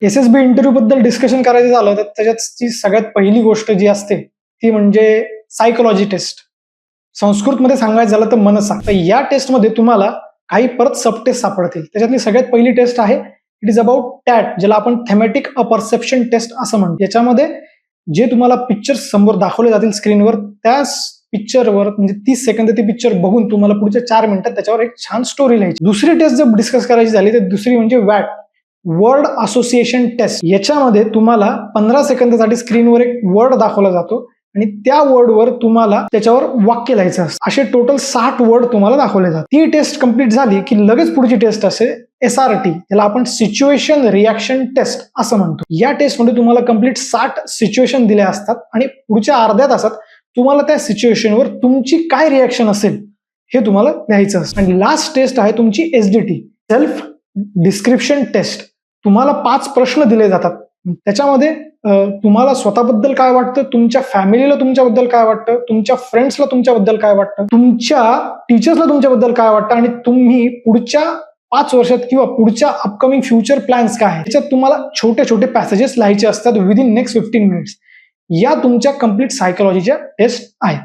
एस-एस-बी interview बद्दल discussion करायचं झालं तर त्याच्यात सगळ्यात पहिली गोष्ट जी असते ती म्हणजे सायकोलॉजी टेस्ट. संस्कृतमध्ये सांगायचं झालं तर मनसा. तर या टेस्टमध्ये तुम्हाला काही परत सब टेस्ट सापडतील. त्याच्यातली सगळ्यात पहिली टेस्ट आहे इट इज अबाउट टॅट, ज्याला आपण थेमॅटिक अपरसेप्शन टेस्ट असं म्हणतो. याच्यामध्ये जे तुम्हाला पिक्चर समोर दाखवले जातील स्क्रीनवर, त्या पिक्चरवर म्हणजे 30 सेकंद ते पिक्चर बघून तुम्हाला पुढच्या 4 मिनिटात त्याच्यावर एक छान स्टोरी लिहायची. दुसरी टेस्ट जर डिस्कस करायची झाली तर दुसरी म्हणजे वॅट, वर्ड असोसिएशन टेस्ट. याच्यामध्ये तुम्हाला 15 सेकंदासाठी स्क्रीनवर एक वर्ड दाखवला जातो आणि त्या वर्डवर तुम्हाला त्याच्यावर वाक्य लिहायचं असतं. असे टोटल 60 वर्ड तुम्हाला दाखवले जातात. ती टेस्ट कंप्लीट झाली की लगेच पुढची टेस्ट असेल SRT, त्याला आपण सिच्युएशन रिॲक्शन टेस्ट असं म्हणतो. या टेस्टमध्ये तुम्हाला कंप्लीट 60 सिच्युएशन दिल्या असतात आणि पुढच्या अर्ध्या तासात तुम्हाला त्या सिच्युएशनवर तुमची काय रिॲक्शन असेल हे तुम्हाला लिहायचं असतं. आणि लास्ट टेस्ट आहे तुमची SDT, सेल्फ डिस्क्रिप्शन टेस्ट. तुम्हाला 5 प्रश्न दिले जातात. त्याच्यामध्ये तुम्हाला स्वतःबद्दल काय वाटतं, तुमच्या फॅमिलीला तुमच्याबद्दल काय वाटतं, तुमच्या फ्रेंड्सला तुमच्याबद्दल काय वाटतं, तुमच्या टीचर्सला तुमच्याबद्दल काय वाटतं आणि तुम्ही पुढच्या 5 वर्षात किंवा पुढच्या अपकमिंग फ्युचर प्लॅन्स काय आहेत. त्याच्यात तुम्हाला छोटे छोटे पॅसेजेस लिहायचे असतात विदिन नेक्स्ट 15 मिनिट्स. या तुमच्या कंप्लीट सायकोलॉजीच्या टेस्ट आहेत.